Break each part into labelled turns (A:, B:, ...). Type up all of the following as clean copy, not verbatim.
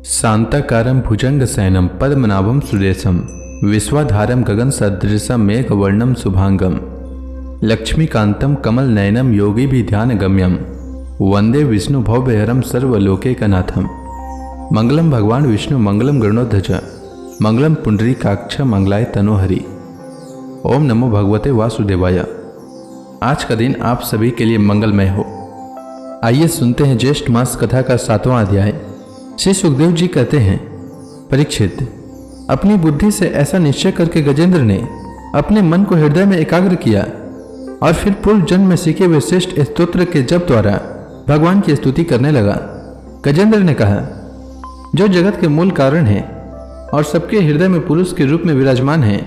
A: शांताकारं भुजंगशयनं पद्मनाभं सुरेशं विश्वाधारं गगनसदृशं मेघवर्णं शुभांगं लक्ष्मीकान्तं कमलनयनं योगिभिध्यानगम्यं वंदे विष्णुभवभयहरं सर्वलोकैकनाथं। मंगलम भगवान विष्णु मंगलम गरुड़ध्वज मंगलम पुंडरीकाक्ष मंगलाय तनोहरि। ओम नमो भगवते वासुदेवाय। आज का दिन आप सभी के लिए मंगलमय हो। आइए सुनते हैं ज्येष्ठ मास कथा का 7वां अध्याय। श्री सुखदेव जी कहते हैं, परीक्षित, अपनी बुद्धि से ऐसा निश्चय करके गजेंद्र ने अपने मन को हृदय में एकाग्र किया और फिर पूर्व जन्म में सीखे हुए श्रेष्ठ स्तोत्र के जप द्वारा भगवान की स्तुति करने लगा। गजेंद्र ने कहा, जो जगत के मूल कारण है और सबके हृदय में पुरुष के रूप में विराजमान है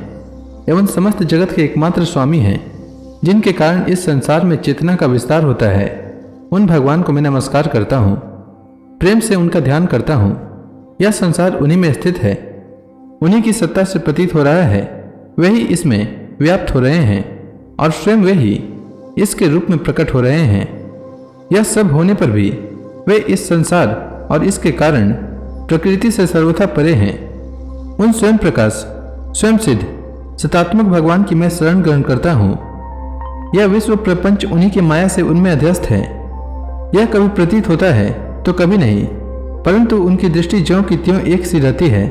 A: एवं समस्त जगत के एकमात्र स्वामी हैं, जिनके कारण इस संसार में चेतना का विस्तार होता है, उन भगवान को मैं नमस्कार करता हूँ, प्रेम से उनका ध्यान करता हूँ। यह संसार उन्हीं में स्थित है, उन्हीं की सत्ता से प्रतीत हो रहा है, वही इसमें व्याप्त हो रहे हैं और स्वयं वे ही इसके रूप में प्रकट हो रहे हैं। यह सब होने पर भी वे इस संसार और इसके कारण प्रकृति से सर्वथा परे हैं। उन स्वयं प्रकाश, स्वयं सिद्ध, सतात्मक भगवान की मैं शरण ग्रहण करता हूँ। यह विश्व प्रपंच उन्हीं के माया से उनमें अध्यस्त है। यह कभी प्रतीत होता है तो कभी नहीं, परंतु उनकी दृष्टि ज्यों की त्यों एक सी रहती है।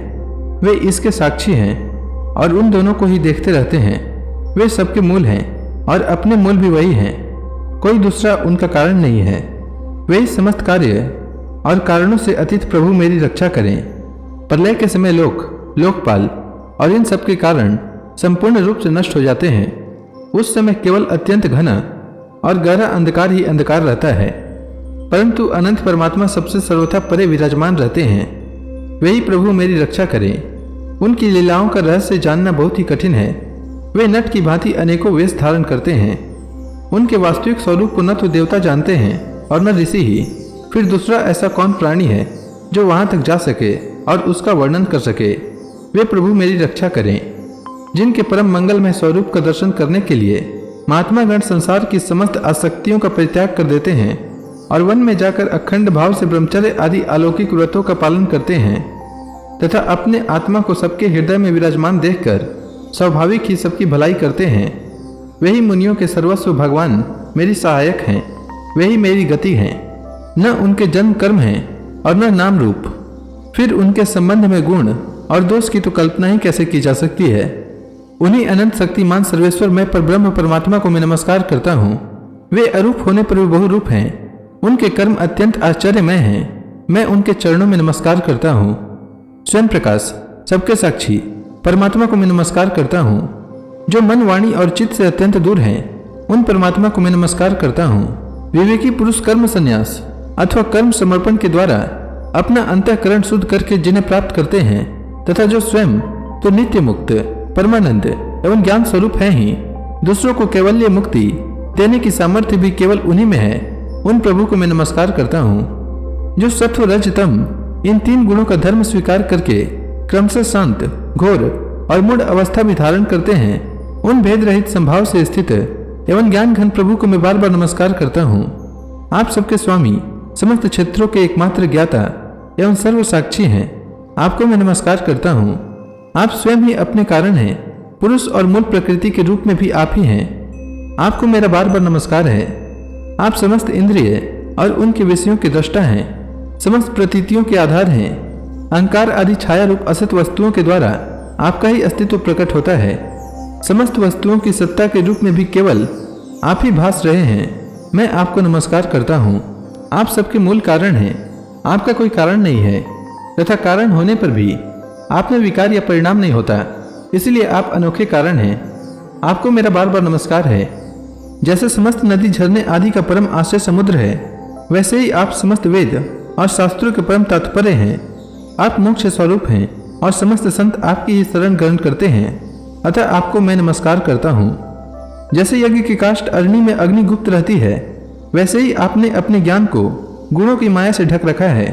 A: वे इसके साक्षी हैं और उन दोनों को ही देखते रहते हैं। वे सबके मूल हैं और अपने मूल भी वही हैं। कोई दूसरा उनका कारण नहीं है। वे समस्त कार्य और कारणों से अतीत प्रभु मेरी रक्षा करें। प्रलय के समय लोक, लोकपाल और इन सब के कारण संपूर्ण रूप से नष्ट हो जाते हैं। उस समय केवल अत्यंत घना और गहरा अंधकार ही अंधकार रहता है, परंतु अनंत परमात्मा सबसे सर्वथा परे विराजमान रहते हैं। वही प्रभु मेरी रक्षा करें। उनकी लीलाओं का रहस्य जानना बहुत ही कठिन है। वे नट की भांति अनेकों वेश धारण करते हैं। उनके वास्तविक स्वरूप को न तो देवता जानते हैं और न ऋषि ही। फिर दूसरा ऐसा कौन प्राणी है जो वहां तक जा सके और उसका वर्णन कर सके। वे प्रभु मेरी रक्षा करें, जिनके परम मंगलमय स्वरूप का दर्शन करने के लिए महात्मा गण संसार की समस्त आसक्तियों का परित्याग कर देते हैं और वन में जाकर अखंड भाव से ब्रह्मचर्य आदि अलौकिक व्रतों का पालन करते हैं तथा अपने आत्मा को सबके हृदय में विराजमान देखकर स्वाभाविक ही सबकी भलाई करते हैं। वही मुनियों के सर्वस्व भगवान मेरी सहायक हैं। वही मेरी गति हैं। न उनके जन्म कर्म हैं और न नाम रूप। फिर उनके संबंध में गुण और दोष की तो कल्पना ही कैसे की जा सकती है। उन्हीं अनंत शक्तिमान सर्वेश्वर मैं परब्रह्म परमात्मा को मैं नमस्कार करता हूँ। वे अरूप होने पर भी बहुरूप हैं। उनके कर्म अत्यंत आश्चर्यमय हैं। मैं उनके चरणों में नमस्कार करता हूँ। स्वयं प्रकाश, सबके साक्षी परमात्मा को मैं नमस्कार करता हूँ। जो मन, वाणी और चित्त से अत्यंत दूर हैं, उन परमात्मा को मैं नमस्कार करता हूँ। विवेकी पुरुष कर्म संन्यास अथवा कर्म समर्पण के द्वारा अपना अंतःकरण शुद्ध करके जिन्हें प्राप्त करते हैं तथा जो स्वयं तो नित्य मुक्त, परमानंद एवं ज्ञान स्वरूप है ही, दूसरों को कैवल्य मुक्ति देने की सामर्थ्य भी केवल उन्हीं में है, उन प्रभु को मैं नमस्कार करता हूँ। जो सत्व, रज, तम इन 3 गुणों का धर्म स्वीकार करके क्रमशः शांत, घोर और मूढ़ अवस्था में धारण करते हैं, उन भेद रहित संभाव से स्थित एवं ज्ञान घन प्रभु को मैं बार बार नमस्कार करता हूँ। आप सबके स्वामी, समस्त क्षेत्रों के एकमात्र ज्ञाता एवं सर्व साक्षी हैं। आपको मैं नमस्कार करता हूँ। आप स्वयं ही अपने कारण हैं। पुरुष और मूल प्रकृति के रूप में भी आप ही हैं। आपको मेरा बार बार नमस्कार है। आप समस्त इंद्रिय और उनके विषयों के दृष्टा हैं, समस्त प्रतीतियों के आधार हैं। अहंकार आदि छाया रूप असत वस्तुओं के द्वारा आपका ही अस्तित्व प्रकट होता है। समस्त वस्तुओं की सत्ता के रूप में भी केवल आप ही भास रहे हैं। मैं आपको नमस्कार करता हूँ। आप सबके मूल कारण हैं। आपका कोई कारण नहीं है तथा कारण होने पर भी आप में विकार या परिणाम नहीं होता, इसलिए आप अनोखे कारण हैं। आपको मेरा बार बार नमस्कार है। जैसे समस्त नदी, झरने आदि का परम आश्रय समुद्र है, वैसे ही आप समस्त वेद और शास्त्रों के परम तात्पर्य हैं। आप मोक्ष स्वरूप हैं और समस्त संत आपकी ही शरण ग्रहण करते हैं, अतः आपको मैं नमस्कार करता हूँ। जैसे यज्ञ की काष्ठ अग्नि में अग्नि गुप्त रहती है, वैसे ही आपने अपने ज्ञान को गुणों की माया से ढक रखा है।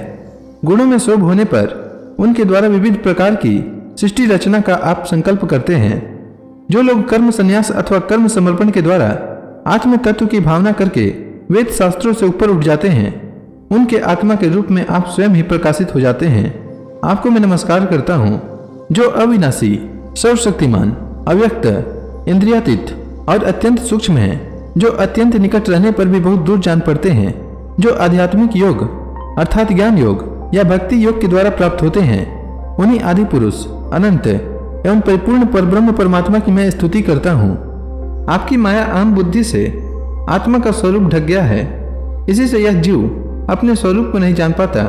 A: गुणों में शोभ होने पर उनके द्वारा विविध प्रकार की सृष्टि रचना का आप संकल्प करते हैं। जो लोग कर्म संन्यास अथवा कर्म समर्पण के द्वारा आत्म तत्व की भावना करके वेद शास्त्रों से ऊपर उठ जाते हैं, उनके आत्मा के रूप में आप स्वयं ही प्रकाशित हो जाते हैं। आपको मैं नमस्कार करता हूँ, जो अविनाशी, सर्वशक्तिमान, अव्यक्त, इंद्रियातीत और अत्यंत सूक्ष्म है, जो अत्यंत निकट रहने पर भी बहुत दूर जान पड़ते हैं, जो आध्यात्मिक योग अर्थात ज्ञान योग या भक्ति योग के द्वारा प्राप्त होते हैं। उन्हीं आदि पुरुष, अनंत एवं परिपूर्ण परब्रह्म परमात्मा की मैं स्तुति करता हूँ। आपकी माया अहम बुद्धि से आत्मा का स्वरूप ढक गया है, इसी से यह जीव अपने स्वरूप को नहीं जान पाता।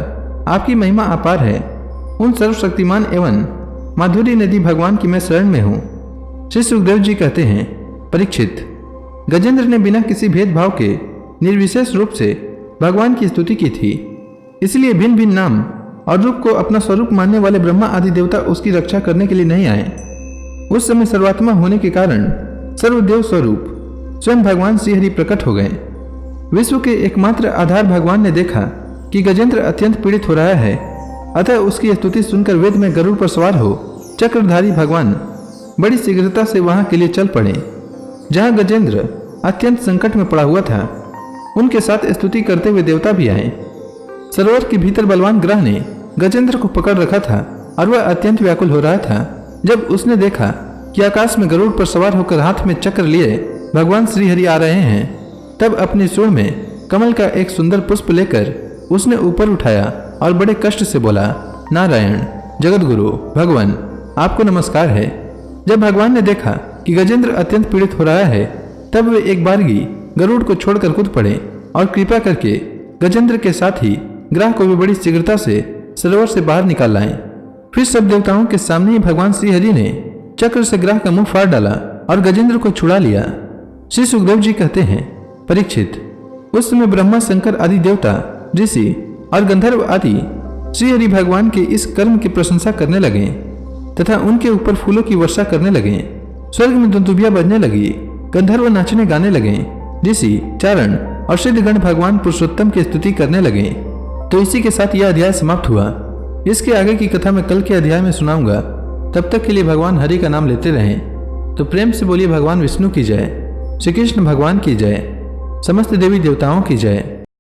A: आपकी महिमा अपार है। उन सर्वशक्तिमान एवं माधुरी नदी भगवान की मैं शरण में हूँ। श्री सुखदेव जी कहते हैं, परीक्षित, गजेंद्र ने बिना किसी भेदभाव के निर्विशेष रूप से भगवान की स्तुति की थी, इसलिए भिन्न भिन्न नाम और रूप को अपना स्वरूप मानने वाले ब्रह्मा आदि देवता उसकी रक्षा करने के लिए नहीं आए। उस समय सर्वात्मा होने के कारण सर्वदेव स्वरूप स्वयं भगवान श्रीहरि प्रकट हो गए। विश्व के एकमात्र आधार भगवान ने देखा कि गजेंद्र अत्यंत पीड़ित हो रहा है, अतः उसकी स्तुति सुनकर वेद में गरुड़ पर सवार हो चक्रधारी भगवान बड़ी शीघ्रता से वहां के लिए चल पड़े। जहां गजेंद्र अत्यंत संकट में पड़ा हुआ था, उनके साथ स्तुति करते हुए देवता भी आए। सरोवर के भीतर बलवान ग्रह ने गजेंद्र को पकड़ रखा था और वह अत्यंत व्याकुल हो रहा था। जब उसने देखा कि आकाश में गरुड़ पर सवार होकर हाथ में चक्र लिए भगवान श्रीहरि आ रहे हैं, तब अपनी सूंड में कमल का एक सुंदर पुष्प लेकर उसने ऊपर उठाया और बड़े कष्ट से बोला, नारायण जगतगुरु भगवान, आपको नमस्कार है। जब भगवान ने देखा कि गजेंद्र अत्यंत पीड़ित हो रहा है, तब वे एक बारगी गरुड़ को छोड़कर कूद पड़े और कृपा करके गजेंद्र के साथ ही ग्रह को भी बड़ी शीघ्रता से सरोवर से बाहर निकाल लाए। फिर सब देवताओं के सामने ही भगवान श्रीहरि ने चक्र से ग्रह का मुंह फाड़ डाला और गजेंद्र को छुड़ा लिया। श्री सुखदेव जी कहते हैं, परीक्षित, उस समय ब्रह्मा, शंकर आदि देवता, ऋषि और गंधर्व आदि श्रीहरि भगवान के इस कर्म की प्रशंसा करने लगे तथा उनके ऊपर फूलों की वर्षा करने लगे। स्वर्ग में दुंदुभियां बजने लगी, गंधर्व नाचने गाने लगे, ऋषि, चारण और सिद्धगण भगवान पुरुषोत्तम की स्तुति करने लगे। तो इसी के साथ यह अध्याय समाप्त हुआ। इसके आगे की कथा मैं कल के अध्याय में सुनाऊंगा। तब तक के लिए भगवान हरि का नाम लेते रहें। तो प्रेम से बोलिए भगवान विष्णु की जय, श्री कृष्ण भगवान की जय, समस्त देवी देवताओं की जय।